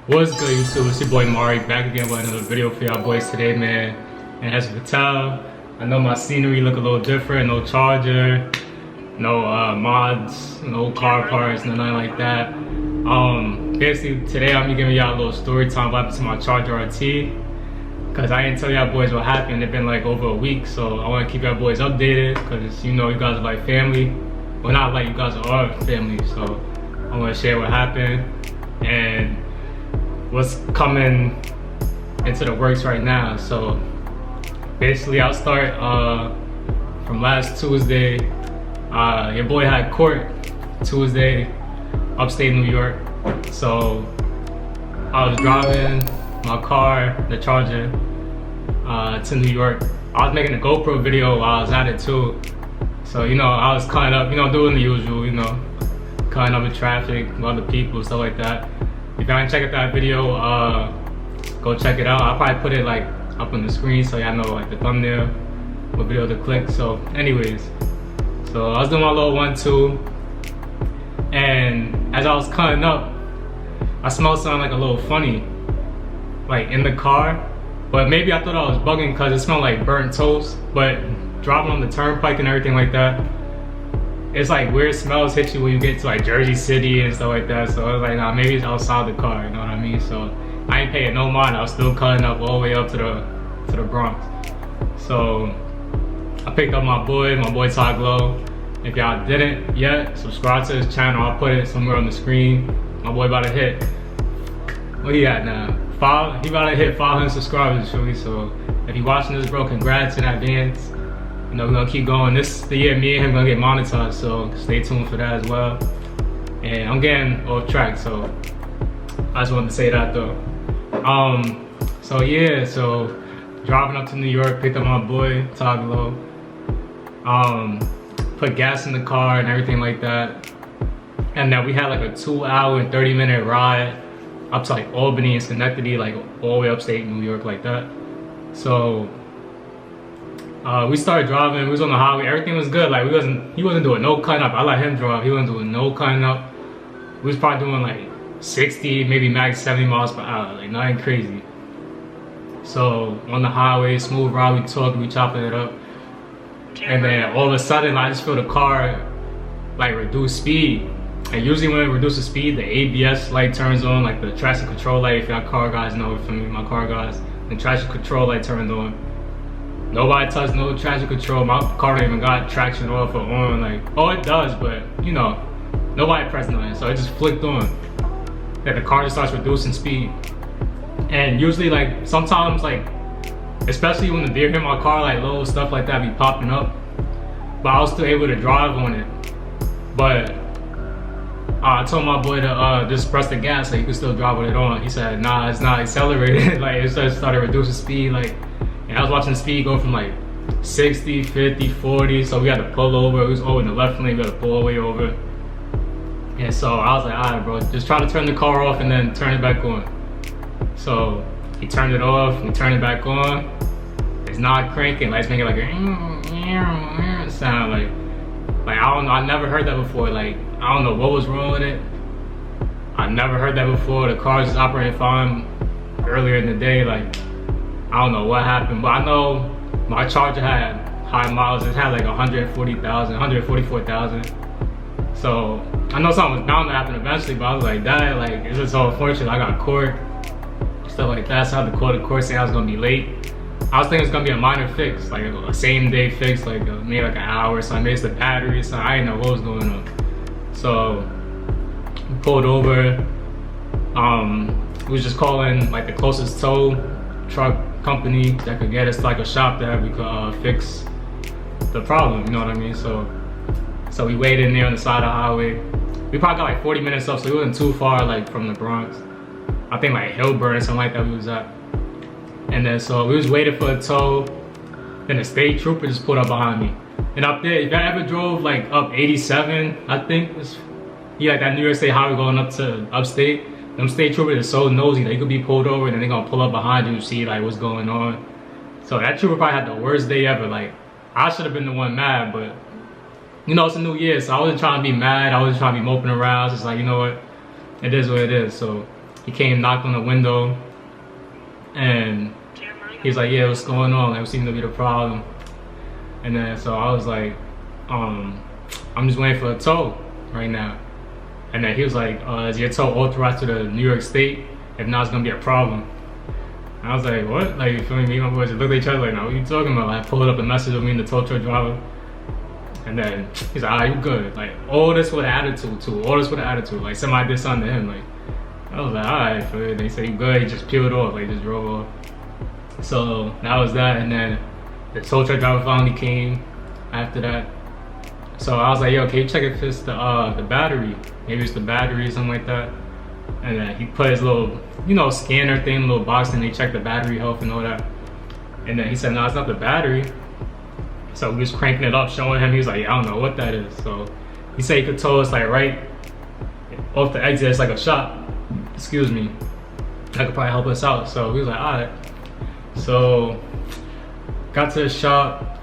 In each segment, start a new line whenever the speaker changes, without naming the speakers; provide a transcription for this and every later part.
What's good, YouTube? It's your boy Mari back again with another video for y'all boys today, man. And as you can tell, I know my scenery look a little different. No charger, no mods, no car parts, no nothing like that. Basically today I'm gonna be giving y'all a little story time about to my Charger RT, cause I didn't tell y'all boys what happened. It's been like over a week, so I want to keep y'all boys updated, cause you know you guys are like family. Well, not like you guys are family, so I want to share what happened and what's coming into the works right now. So basically I'll start from last Tuesday. Your boy had court Tuesday, upstate New York. So I was driving my car, the Charger, to New York. I was making a GoPro video while I was at it too. So you know, I was cutting up, you know, doing the usual, you know, cutting up the traffic, other people, stuff like that. If y'all didn't check out that video, go check it out. I'll probably put it like up on the screen so y'all know like the thumbnail, what video to click. So anyways, so I was doing my little 1-2, and as I was cutting up, I smelled something like a little funny, like in the car. But maybe I thought I was bugging because it smelled like burnt toast. But driving on the turnpike and everything like that, it's like weird smells hit you when you get to like Jersey City and stuff like that. So I was like, nah, maybe it's outside the car, you know what I mean? So I ain't paying no mind. I was still cutting up all the way up to the Bronx. So I picked up my boy Todd Glow. If y'all didn't yet, subscribe to his channel. I'll put it somewhere on the screen. My boy about to hit, what he at now? He about to hit 500 subscribers, surely. So if you watching this, bro, congrats in advance. You know, we're gonna keep going. This the year me and him gonna get monetized, so stay tuned for that as well. And I'm getting off track, so I just wanted to say that though. So yeah, so driving up to New York, picked up my boy Todd Glow. Put gas in the car and everything like that. And then we had like a 2-hour and 30-minute ride up to like Albany and Schenectady, like all the way upstate New York like that. So we started driving, we was on the highway, everything was good. Like he wasn't doing no cutting up. I let him drive, he wasn't doing no cutting up. We was probably doing like 60, maybe max 70 miles per hour, like nothing crazy. So on the highway, smooth ride, we talking, we chopping it up. And then all of a sudden, I just feel the car like reduce speed. And usually when it reduces speed, the ABS light turns on, like the traction control light. If y'all car guys know, for me, my car guys, the traction control light turned on. Nobody touched no traction control. My car don't even got traction off or on. Like, oh, it does, but you know, nobody pressed nothing, so it just flicked on. Then the car just starts reducing speed. And usually, like sometimes, like especially when the deer hit my car, like little stuff like that be popping up. But I was still able to drive on it. But I told my boy to just press the gas so he could still drive with it on. He said, nah, it's not accelerated. Like it just started reducing speed. Like, and I was watching the speed go from like 60, 50, 40. So we had to pull over. It was over in the left lane. We had to pull all the way over. And so I was like, all right, bro, just try to turn the car off and then turn it back on. So he turned it off, we turned it back on. It's not cranking, like it's making like a sound. Like I don't know, I never heard that before. Like I don't know what was wrong with it. I never heard that before. The car just operated fine earlier in the day. Like I don't know what happened, but I know my Charger had high miles. It had like 140,000, 144,000. So I know something was bound to happen eventually, but I was like, that, like it's just so unfortunate. I got court, stuff like that. So I had to call the court saying I was gonna be late. I was thinking it was gonna be a minor fix, like a same day fix, like maybe like an hour. So I made the battery, so I didn't know what was going on. So we pulled over. We was just calling like the closest tow truck company that could get us like a shop that we could fix the problem. You know what I mean? So we waited in there on the side of the highway. We probably got like 40 minutes up, so we wasn't too far like from the Bronx. I think like Hillburn or something like that we was at. And then so we was waiting for a tow. Then the state trooper just pulled up behind me. And up there, if y'all ever drove like up 87, I think it's like that New York State highway going up to upstate. Them state troopers are so nosy that you could be pulled over and then they're gonna pull up behind you and see like what's going on. So that trooper probably had the worst day ever. Like I should have been the one mad, but you know, it's a new year, so I wasn't trying to be mad. I wasn't trying to be moping around. It's just like, you know what, it is what it is. So He came, knocked on the window, and he was like, yeah, what's going on? Like, what seems to be the problem? And then so I was like, I'm just waiting for a tow right now. And then he was like, is your tow authorized to the New York State? If not, it's gonna be a problem. And I was like, what? Like, you feel me? Me and my boys just looked at each other like, no, what are you talking about? Like, I pulled up a message with me and the tow truck driver. And then he's like, you good. Like, all this with attitude too. All this with attitude. Like, somebody did something to him. Like, I was like, alright, for it. They said, you good. He just peeled off. Like, just drove off. So, that was that. And then the tow truck driver finally came after that. So I was like, yo, can you check if it's the battery? Maybe it's the battery or something like that. And then he put his little, you know, scanner thing, little box, and they checked the battery health and all that. And then he said, no, it's not the battery. So we was cranking it up, showing him. He was like, yeah, I don't know what that is. So he said he could tow us like right off the exit. It's like a shop. Excuse me. That could probably help us out. So we was like, all right. So got to the shop.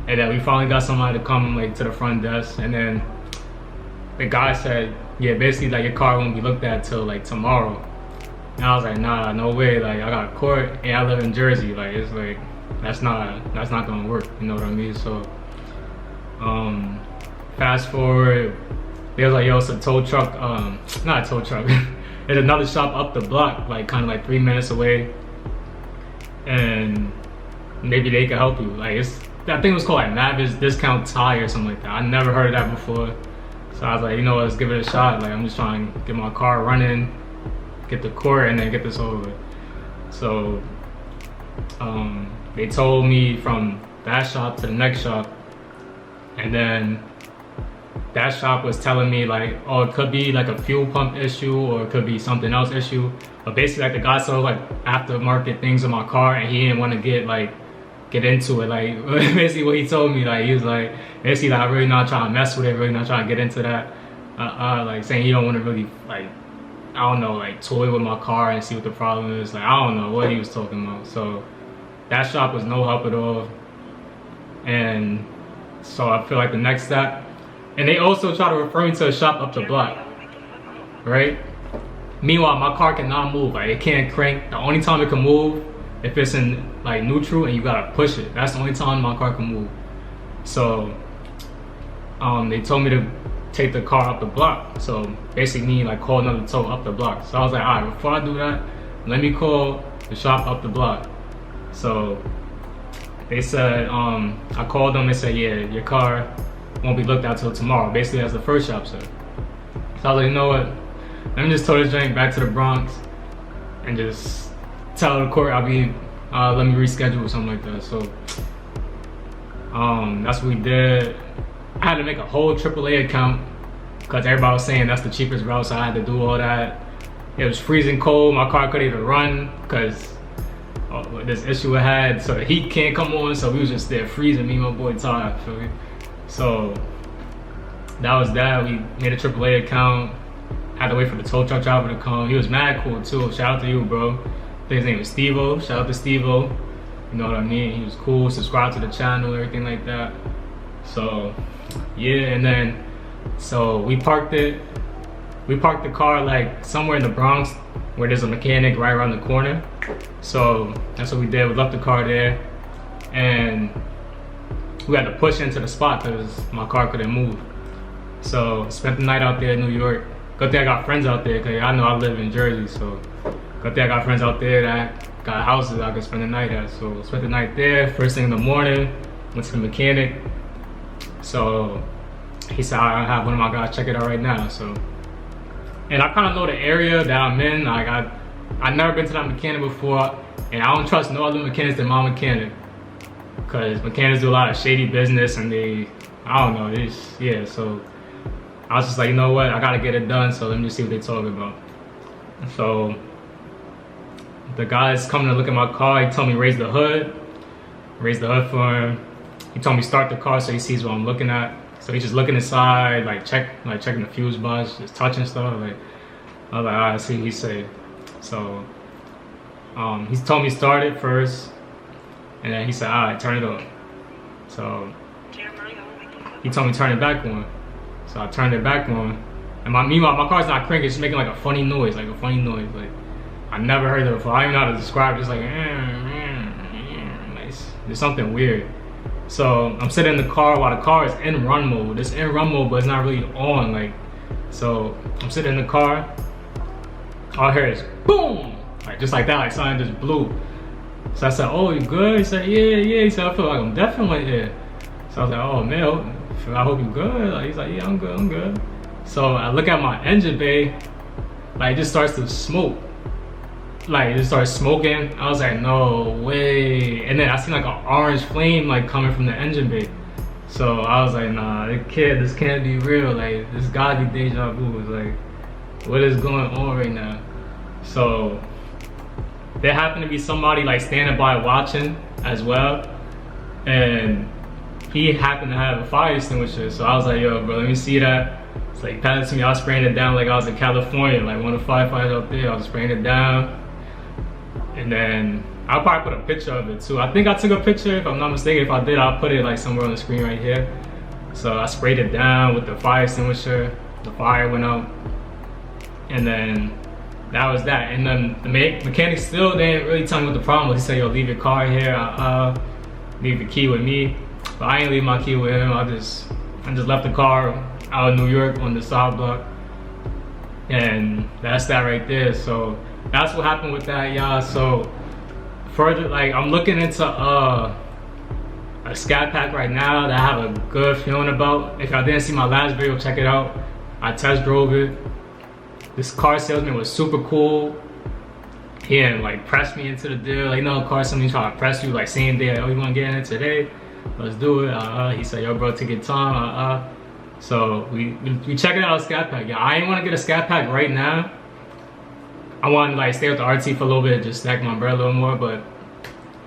And then we finally got somebody to come like to the front desk, and then the guy said, yeah, basically like your car won't be looked at till like tomorrow. And I was like, nah, no way. Like, I got court and I live in Jersey. Like, it's like that's not gonna work. You know what I mean? So fast forward, they was like, yo, it's a tow truck. Not a tow truck. There's another shop up the block, like kind of like 3 minutes away, and maybe they could help you. Like, I think it was called like Mavis Discount Tire or something like that. I never heard of that before. So I was like, you know what, let's give it a shot. Like, I'm just trying to get my car running, get the court, and then get this over with. So they told me from that shop to the next shop, and then that shop was telling me like, oh, it could be like a fuel pump issue or it could be something else issue. But basically, like, the guy sold like aftermarket things in my car, and he didn't want to get into it. Like, basically what he told me, like, he was like, basically like, I'm really not trying to mess with it, really not trying to get into that. Like, saying he don't want to really, like, I don't know, like, toy with my car and see what the problem is. Like, I don't know what he was talking about. So that shop was no help at all. And so I feel like the next step, and they also try to refer me to a shop up the block, right? Meanwhile, my car cannot move. Like, it can't crank. The only time it can move if it's in like neutral and you gotta push it. That's the only time my car can move. So they told me to take the car up the block. So basically me like call another tow up the block. So I was like, all right, before I do that, let me call the shop up the block. So they said, I called them, they said, yeah, your car won't be looked at till tomorrow. Basically, as the first shop said. So I was like, you know what, let me just tow this drink back to the Bronx and just tell the court I'll be, let me reschedule or something like that. So that's what we did. I had to make a whole AAA account because everybody was saying that's the cheapest route, so I had to do all that. It was freezing cold. My car couldn't even run because this issue it had, so the heat can't come on, so we was just there freezing, me and my boy Todd, feel me? So that was that. We made a AAA account. Had to wait for the tow truck driver to come. He was mad cool too. Shout out to you, bro. I think his name was Steve-O. Shout out to Steve-O. You know what I mean? He was cool. Subscribe to the channel, everything like that. So yeah, and then so we parked it. We parked the car like somewhere in the Bronx where there's a mechanic right around the corner. So that's what we did. We left the car there, and we had to push into the spot because my car couldn't move. So spent the night out there in New York. Good thing I got friends out there because I know I live in Jersey. So good thing I got friends out there that got houses I could spend the night at. So spent the night there. First thing in the morning, went to the mechanic. So he said, I have one of my guys check it out right now. So, and I kind of know the area that I'm in. Like I've never been to that mechanic before, and I don't trust no other mechanics than my mechanic, because mechanics do a lot of shady business, and I don't know, yeah. So I was just like, you know what, I gotta get it done. So let me just see what they're talking about. So the guy's coming to look at my car. He told me raise the hood for him. He told me start the car so he sees what I'm looking at. So he's just looking inside, like checking the fuse box, just touching stuff. Like I was like, all right, see what he said. So he's told me start it first, and then he said, all right, turn it off. So he told me turn it back on. So I turned it back on, and And meanwhile, my car's not cranking, it's just making like a funny noise, like I never heard it before. I don't even know how to describe it. It's like, there's something weird. So I'm sitting in the car while the car is in run mode. It's in run mode, but it's not really on. Like, so I'm sitting in the car. All I hear is boom, like just like that, like something just blew. So I said, "Oh, you good?" He said, "Yeah." He said, "I feel like I'm definitely here." So I was like, "Oh man, I hope you good." Like, he's like, "Yeah, I'm good." So I look at my engine bay, like it just starts to smoke. Like it just started smoking. I was like, no way. And then I seen like an orange flame like coming from the engine bay. So I was like, nah, this can't be real. Like this gotta be deja vu. It's like, what is going on right now? So there happened to be somebody like standing by watching as well. And he happened to have a fire extinguisher. So I was like, yo, bro, let me see that. It's like, pass it to me. I was spraying it down like I was in California, like one of the firefighters up there. I was spraying it down. And then I'll probably put a picture of it too. I think I took a picture, if I'm not mistaken. If I did, I'll put it like somewhere on the screen right here. So I sprayed it down with the fire extinguisher. The fire went out. And then that was that. And then the mechanic still didn't really tell me what the problem was. He said, yo, leave your car here. Leave the key with me. But I ain't leave my key with him. I just left the car out of New York on the side block. And that's that right there. So that's what happened with that, y'all. So further, like I'm looking into a Scat Pack right now that I have a good feeling about. If y'all didn't see my last video, check it out. I test drove it. This car salesman was super cool. He didn't like press me into the deal. Like, you know, car salesman trying to press you like same day. Like, oh, you wanna get in it today? Let's do it. He said, yo, bro, take your time. So we check it out, Scat Pack. Yeah, I ain't want to get a Scat Pack right now. I want to like stay with the RT for a little bit, just stack my bread a little more. But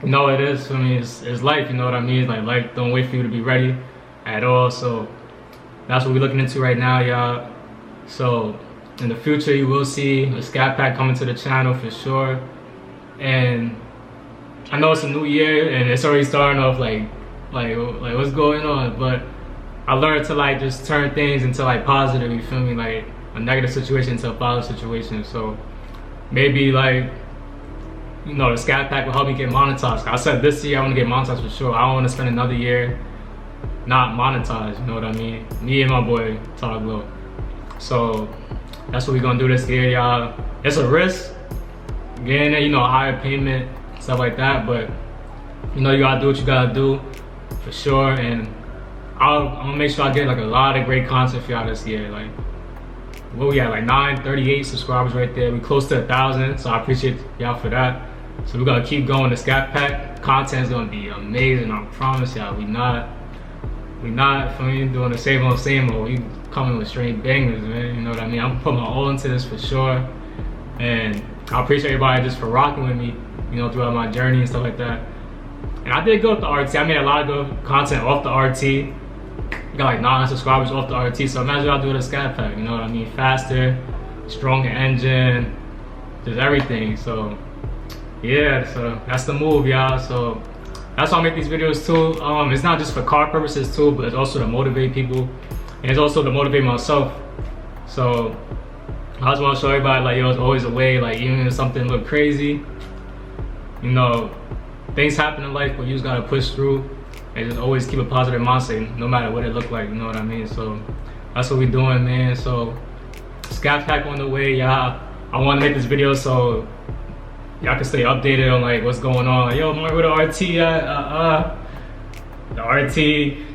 you know it is for me. It's life. You know what I mean? Like life don't wait for you to be ready at all. So that's what we're looking into right now, y'all. So in the future, you will see a Scat Pack coming to the channel for sure. And I know it's a new year and it's already starting off like what's going on, but I learned to like just turn things into like positive, you feel me? Like a negative situation into a positive situation. So maybe like, you know, the Scat Pack will help me get monetized. I said this year I want to get monetized for sure. I don't want to spend another year not monetized, you know what I mean? Me and my boy Talk Low. So that's what we're gonna do this year, y'all. It's a risk, getting you know, a higher payment, stuff like that, but you know, you gotta do what you gotta do for sure. And I'm gonna make sure I get like a lot of great content for y'all this year. Like, what we got, like 938 subscribers right there. We close to 1,000, so I appreciate y'all for that. So we're gonna keep going. The Scat Pack content is gonna be amazing. I promise y'all. We not for me doing the same old. We coming with straight bangers, man. You know what I mean? I'm putting my all into this for sure. And I appreciate everybody just for rocking with me, you know, throughout my journey and stuff like that. And I did go with the RT. I made a lot of good content off the RT. Got like 9 subscribers off the RT. So imagine y'all do the Scat Pack, you know what I mean? Faster, stronger engine, just everything. So yeah, so that's the move, y'all. So that's why I make these videos too. It's not just for car purposes too, but it's also to motivate people. And it's also to motivate myself. So I just want to show everybody like, yo, there's always a way. Like, even if something look crazy, you know, things happen in life, but you just gotta push through and just always keep a positive mindset, no matter what it look like. You know what I mean? So that's what we doing, man. So Scat Pack on the way, y'all. I want to make this video so y'all can stay updated on like what's going on. Like, yo, where the RT at? The RT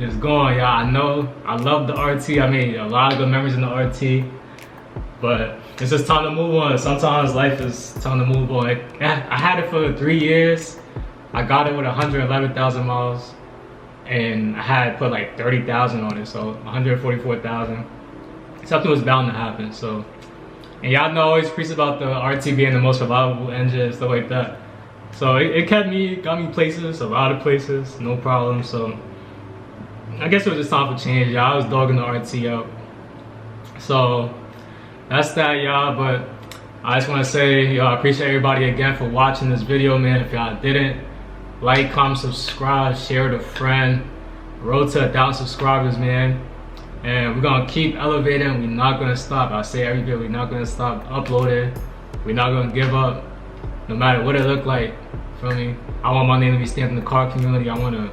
is going, y'all. I know, I love the RT. I made a lot of good memories in the RT, but it's just time to move on. Sometimes life is time to move on. I had it for 3 years. I got it with 111,000 miles, and I had put like 30,000 on it, so 144,000. Something was bound to happen. So, and y'all know I always preach about the RT being the most reliable engine and stuff like that. So it got me places, a lot of places, no problem. So I guess it was just time for change, y'all. I was dogging the RT out. So that's that, y'all. But I just want to say, yo, I appreciate everybody again for watching this video, man. If y'all didn't, like, comment, subscribe, share with a friend. Road to 1,000 subscribers, man. And we're gonna keep elevating. We're not gonna stop. I say every day, we're not gonna stop uploading. We're not gonna give up, no matter what it look like. Feel me? I want my name to be stamped in the car community. I wanna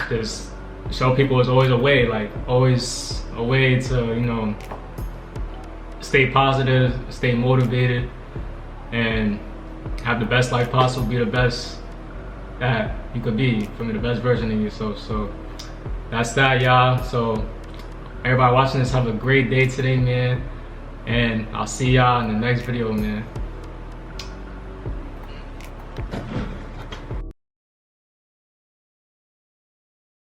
just show people there's always a way, like always a way to, you know, stay positive, stay motivated, and have the best life possible. Be the best that you could be. For me, the best version of yourself. So that's that, y'all. So everybody watching this, have a great day today, man. And I'll see y'all in the next video, man.